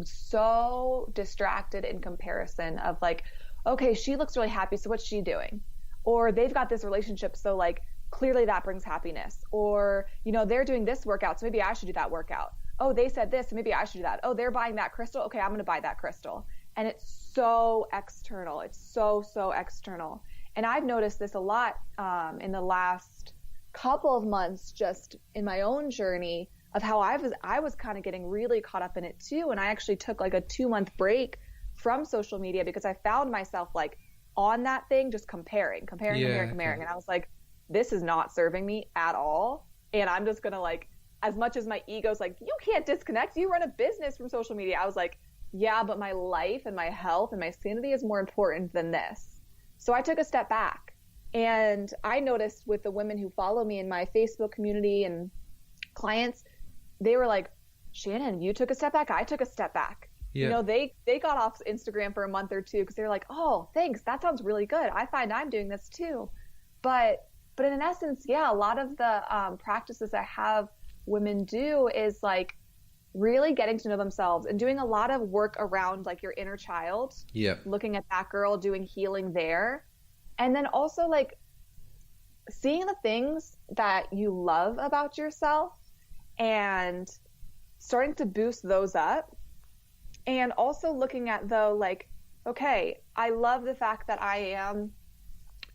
so distracted in comparison of like, okay, she looks really happy, so what's she doing? Or they've got this relationship, so like clearly that brings happiness. Or, you know, they're doing this workout, so maybe I should do that workout. Oh, they said this, so maybe I should do that. Oh, they're buying that crystal. Okay, I'm going to buy that crystal. And it's so external. It's so external. And I've noticed this a lot in the last couple of months, just in my own journey of how I was kind of getting really caught up in it too. And I actually took like a 2-month break from social media because I found myself like on that thing, just comparing. And I was like, this is not serving me at all. And I'm just going to like, as much as my ego's like, you can't disconnect, you run a business from social media. I was like, yeah, but my life and my health and my sanity is more important than this. So I took a step back, and I noticed with the women who follow me in my Facebook community and clients, they were like, Shannon, you took a step back. I took a step back. Yeah. You know, they got off Instagram for a month or two because they're like, oh, thanks. That sounds really good. I find I'm doing this too. But in essence, yeah, a lot of the practices I have women do is like really getting to know themselves and doing a lot of work around like your inner child. Yeah. Looking at that girl, doing healing there. And then also like seeing the things that you love about yourself and starting to boost those up. And also looking at though, like, okay, I love the fact that I am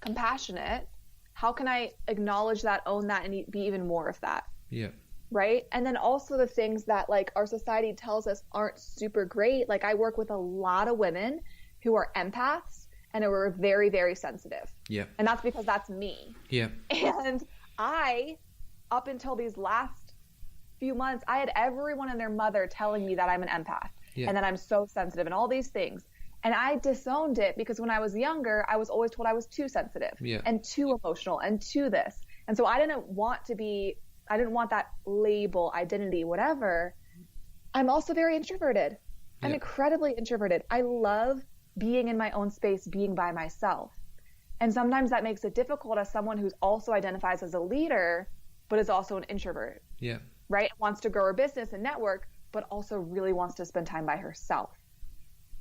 compassionate. How can I acknowledge that, own that, and be even more of that? Yeah. Right. And then also the things that like our society tells us aren't super great. Like I work with a lot of women who are empaths and who are very, very sensitive. Yeah. And that's because that's me. Yeah. And I, up until these last few months, I had everyone and their mother telling me that I'm an empath and that I'm so sensitive and all these things. And I disowned it because when I was younger, I was always told I was too sensitive and too emotional and too this. And so I didn't want that label, identity, whatever. I'm also very introverted. I'm incredibly introverted. I love being in my own space, being by myself. And sometimes that makes it difficult as someone who's also identifies as a leader, but is also an introvert. Yeah. Right? Wants to grow her business and network, but also really wants to spend time by herself.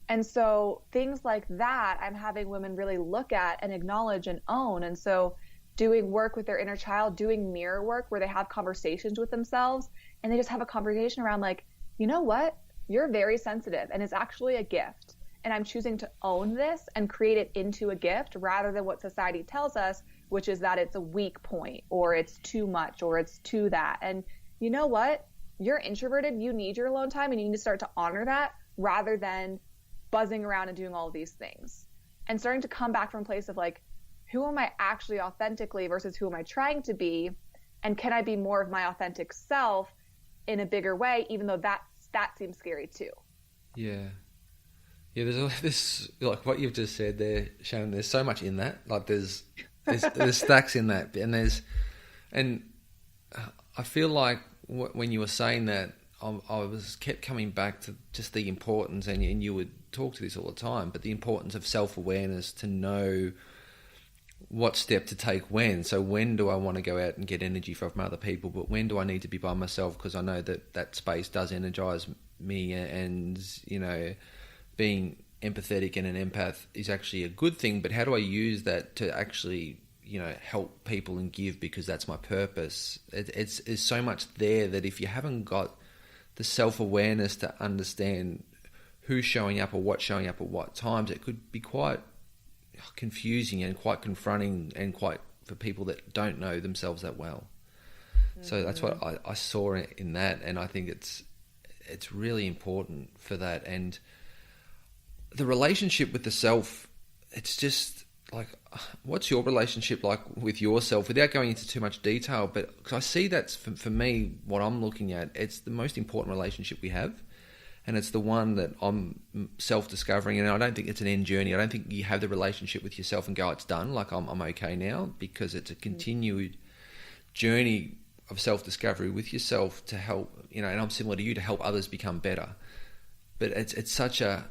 And so things like that, I'm having women really look at and acknowledge and own. And so doing work with their inner child, doing mirror work where they have conversations with themselves and they just have a conversation around like, you know what? You're very sensitive and it's actually a gift. And I'm choosing to own this and create it into a gift rather than what society tells us, which is that it's a weak point or it's too much or it's too that. And you know what? You're introverted. You need your alone time and you need to start to honor that rather than buzzing around and doing all of these things. And starting to come back from a place of like, who am I actually authentically versus who am I trying to be? And can I be more of my authentic self in a bigger way, even though that seems scary too? Yeah. Yeah, there's this, like what you've just said there, Shannon, there's so much in that. Like there's stacks in that. And I feel like when you were saying that, I was kept coming back to just the importance, and you would talk to this all the time, but the importance of self-awareness to know what step to take when. So when do I want to go out and get energy from other people, but when do I need to be by myself? Because I know that space does energize me, and, you know, being empathetic and an empath is actually a good thing, but how do I use that to actually, you know, help people and give, because that's my purpose. It's so much there that if you haven't got the self-awareness to understand who's showing up or what's showing up at what times, it could be quite confusing and quite confronting and quite for people that don't know themselves that well. Mm-hmm. So that's what I saw in that, and I think it's really important for that. And the relationship with the self, it's just like, what's your relationship like with yourself, without going into too much detail? But cause I see that's for me, what I'm looking at, it's the most important relationship we have. And it's the one that I'm self-discovering. And I don't think it's an end journey. I don't think you have the relationship with yourself and go, it's done, like I'm okay now, because it's a continued journey of self-discovery with yourself to help, you know, and I'm similar to you, to help others become better. But it's such a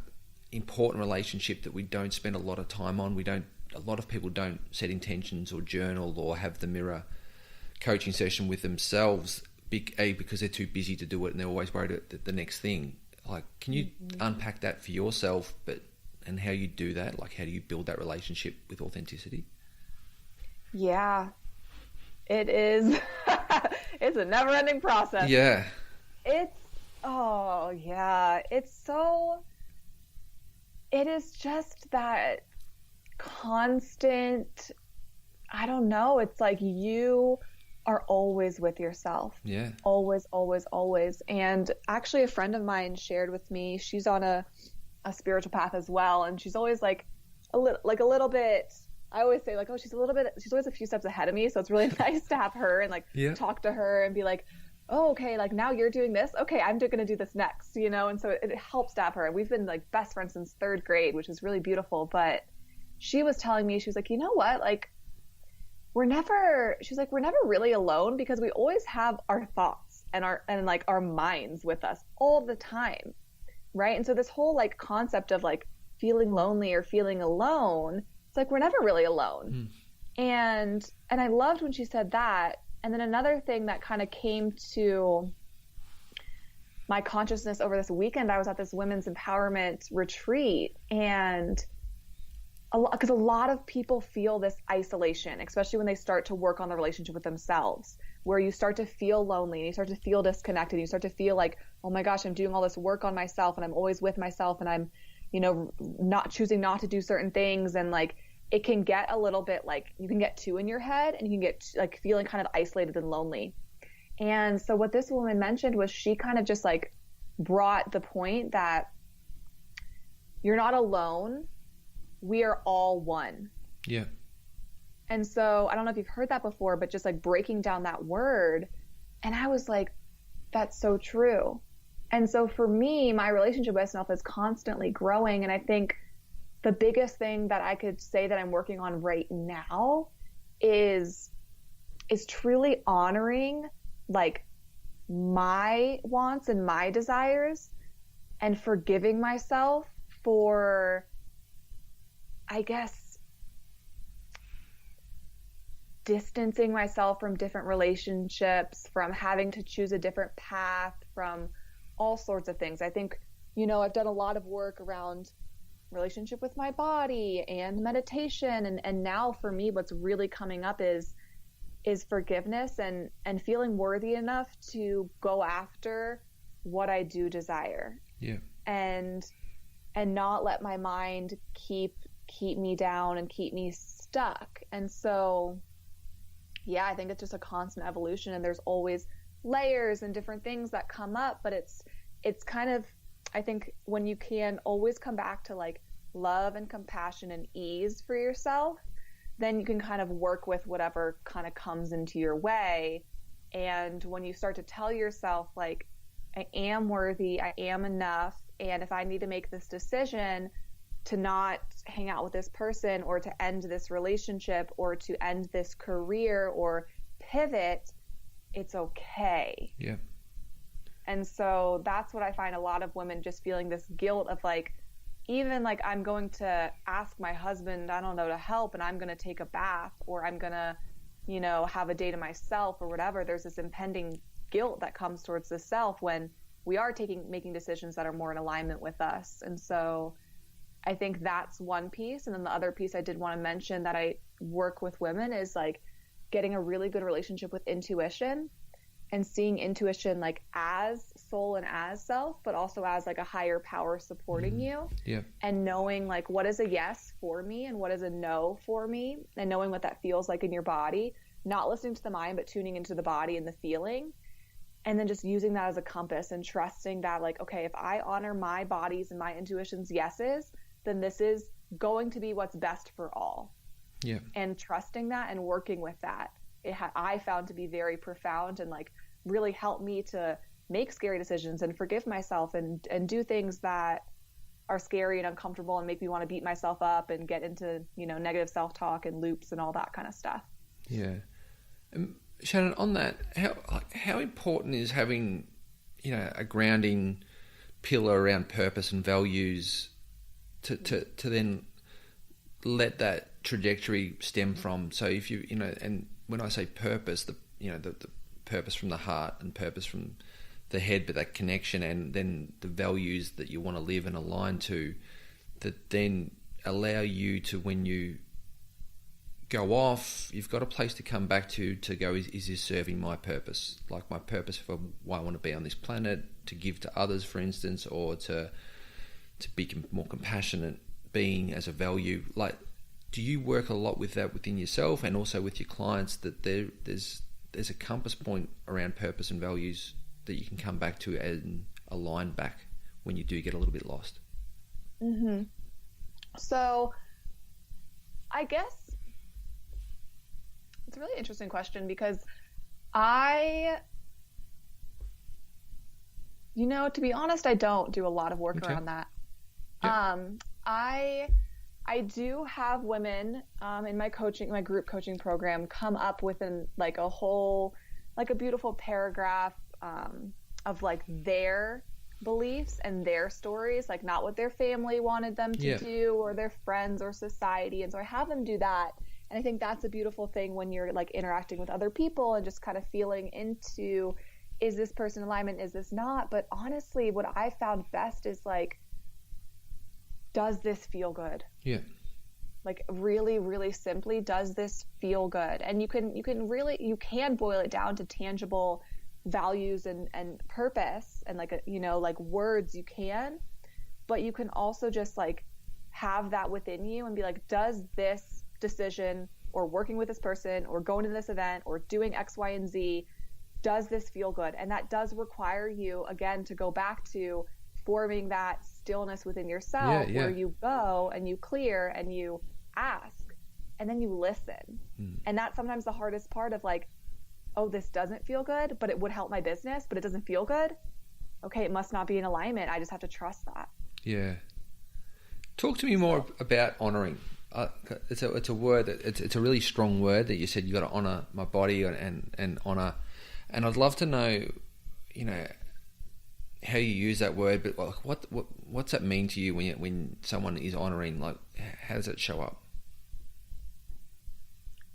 important relationship that we don't spend a lot of time on. A lot of people don't set intentions or journal or have the mirror coaching session with themselves, because they're too busy to do it and they're always worried about the next thing. Like, can you unpack that for yourself, and how you do that? Like, how do you build that relationship with authenticity? Yeah, it is. It's a never-ending process. Yeah. Oh yeah, it is just that constant, I don't know, it's like you are always with yourself. Yeah. Always, always, always. And actually a friend of mine shared with me, she's on a spiritual path as well, and she's always like a little bit, I always say like, oh, she's always a few steps ahead of me, so it's really nice to have her and like talk to her and be like, oh, okay, like now you're doing this, okay, I'm going to do this next, you know. And so it helps to have her. And we've been like best friends since third grade, which is really beautiful. But she was telling me, she was like, you know what, like we're never really alone, because we always have our thoughts and our minds with us all the time, right? And so this whole like concept of like feeling lonely or feeling alone, it's like we're never really alone. And I loved when she said that. And then another thing that kind of came to my consciousness over this weekend, I was at this women's empowerment retreat, and because a lot of people feel this isolation, especially when they start to work on the relationship with themselves, where you start to feel lonely and you start to feel disconnected. And you start to feel like, oh my gosh, I'm doing all this work on myself and I'm always with myself and I'm, you know, not choosing not to do certain things. And like, it can get a little bit like you can get too in your head and you can get like feeling kind of isolated and lonely. And so what this woman mentioned was she kind of just like brought the point that you're not alone. We are all one. Yeah. And so I don't know if you've heard that before, but just like breaking down that word. And I was like, that's so true. And so for me, my relationship with myself is constantly growing. And I think the biggest thing that I could say that I'm working on right now is truly honoring like my wants and my desires and forgiving myself for, I guess, distancing myself from different relationships, from having to choose a different path, from all sorts of things. I think, you know, I've done a lot of work around relationship with my body and meditation, and now for me what's really coming up is forgiveness and feeling worthy enough to go after what I do desire. Yeah. And not let my mind keep me down and keep me stuck. And so yeah, I think it's just a constant evolution, and there's always layers and different things that come up, but it's kind of, I think when you can always come back to like love and compassion and ease for yourself, then you can kind of work with whatever kind of comes into your way. And when you start to tell yourself like, I am worthy, I am enough, and if I need to make this decision to not hang out with this person or to end this relationship or to end this career or pivot, it's okay. Yeah. And so that's what I find a lot of women just feeling this guilt of like, even like I'm going to ask my husband, I don't know, to help, and I'm going to take a bath, or I'm going to, you know, have a day to myself or whatever. There's this impending guilt that comes towards the self when we are making decisions that are more in alignment with us. And so I think that's one piece. And then the other piece I did want to mention that I work with women is like getting a really good relationship with intuition, and seeing intuition like as soul and as self, but also as like a higher power supporting you. Yeah. And knowing like what is a yes for me and what is a no for me, and knowing what that feels like in your body, not listening to the mind, but tuning into the body and the feeling. And then just using that as a compass and trusting that like, okay, if I honor my body's and my intuition's yeses, then this is going to be what's best for all. Yeah. And trusting that and working with that. I found to be very profound and like really helped me to make scary decisions and forgive myself and do things that are scary and uncomfortable and make me want to beat myself up and get into, you know, negative self-talk and loops and all that kind of stuff. Yeah. Shannon, on that, how important is having, you know, a grounding pillar around purpose and values to then let that trajectory stem from? So if you know, and when I say purpose, the purpose from the heart and purpose from the head, but that connection, and then the values that you want to live and align to, that then allow you to, when you go off, you've got a place to come back to go, is this serving my purpose? Like my purpose for why I want to be on this planet, to give to others, for instance, or to be more compassionate being as a value. Like, do you work a lot with that within yourself and also with your clients, that there's a compass point around purpose and values that you can come back to and align back when you do get a little bit lost? Mm-hmm. So I guess it's a really interesting question, because to be honest, I don't do a lot of work around that. Yeah. I do have women in my group coaching program come up with a beautiful paragraph of like their beliefs and their stories, like not what their family wanted them to do or their friends or society. And so I have them do that. And I think that's a beautiful thing when you're like interacting with other people and just kind of feeling into, is this person in alignment? Is this not? But honestly, what I found best is like, does this feel good? Yeah. Like really, really simply, does this feel good? And you can boil it down to tangible values and purpose and like words, you can, but you can also just like have that within you and be like, does this decision or working with this person or going to this event or doing X, Y, and Z, does this feel good? And that does require you, again, to go back to forming that stillness within yourself where you go and you clear and you ask and then you listen. And that's sometimes the hardest part of like, oh, this doesn't feel good, but it would help my business, but it doesn't feel good. Okay, it must not be in alignment. I just have to trust that. Yeah. Talk to me more about honoring. It's a word that it's a really strong word that you said you got to honor my body and honor, and I'd love to know, how you use that word, but like what's that mean to you when someone is honoring? Like, how does it show up?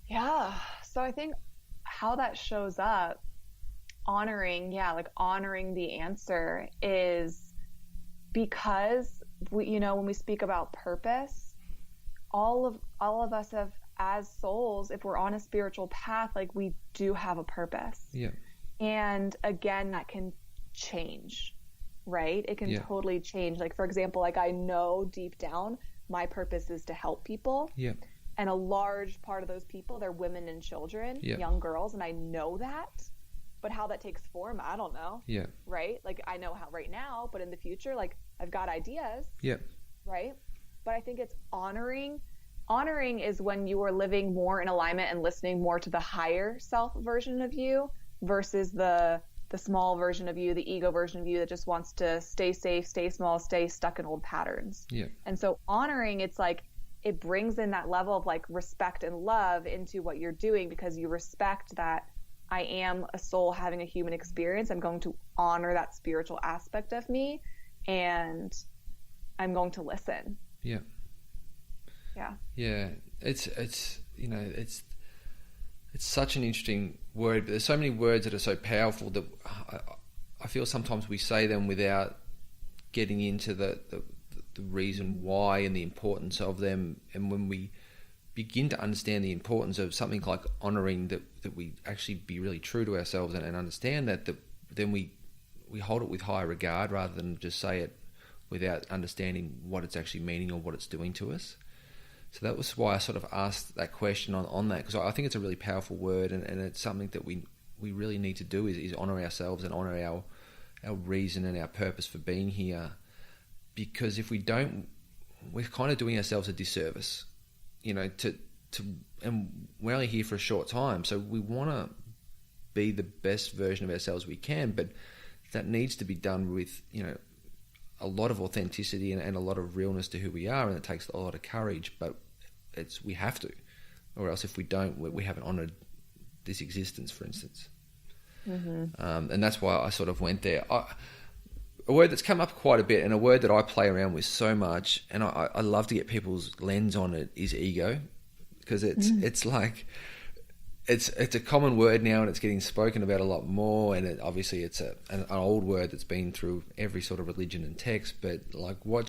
Yeah, so I think how that shows up, honoring the answer is because when we speak about purpose, all of us have, as souls, if we're on a spiritual path, like we do have a purpose. Yeah. And again, that can change, right? It can totally change. Like, for example, like I know deep down my purpose is to help people. Yeah. And a large part of those people, they're women and children, young girls. And I know that, but how that takes form, I don't know. Yeah. Right. Like I know how right now, but in the future, like I've got ideas. Yeah. Right. But I think it's honoring. Honoring is when you are living more in alignment and listening more to the higher self version of you versus the small version of you, the ego version of you that just wants to stay safe, stay small, stay stuck in old patterns. Yeah. And so honoring, it's like it brings in that level of like respect and love into what you're doing, because you respect that I am a soul having a human experience. I'm going to honor that spiritual aspect of me, and I'm going to listen. Yeah. Yeah. Yeah. It's such an interesting word, but there's so many words that are so powerful that I feel sometimes we say them without getting into the reason why and the importance of them. And when we begin to understand the importance of something like honoring, that we actually be really true to ourselves and understand that then we hold it with high regard rather than just say it without understanding what it's actually meaning or what it's doing to us. So that was why I sort of asked that question on that, because I think it's a really powerful word, and it's something that we really need to do is honour ourselves and honour our reason and our purpose for being here. Because if we don't, we're kind of doing ourselves a disservice, and we're only here for a short time. So we want to be the best version of ourselves we can, but that needs to be done with, a lot of authenticity and a lot of realness to who we are, and it takes a lot of courage, but we have to, or else if we don't, we haven't honoured this existence, for instance. Mm-hmm. And that's why I sort of went there. A word that's come up quite a bit, and a word that I play around with so much, and I love to get people's lens on it, is ego, because it's like it's a common word now, and it's getting spoken about a lot more. And obviously, it's an old word that's been through every sort of religion and text. But like, what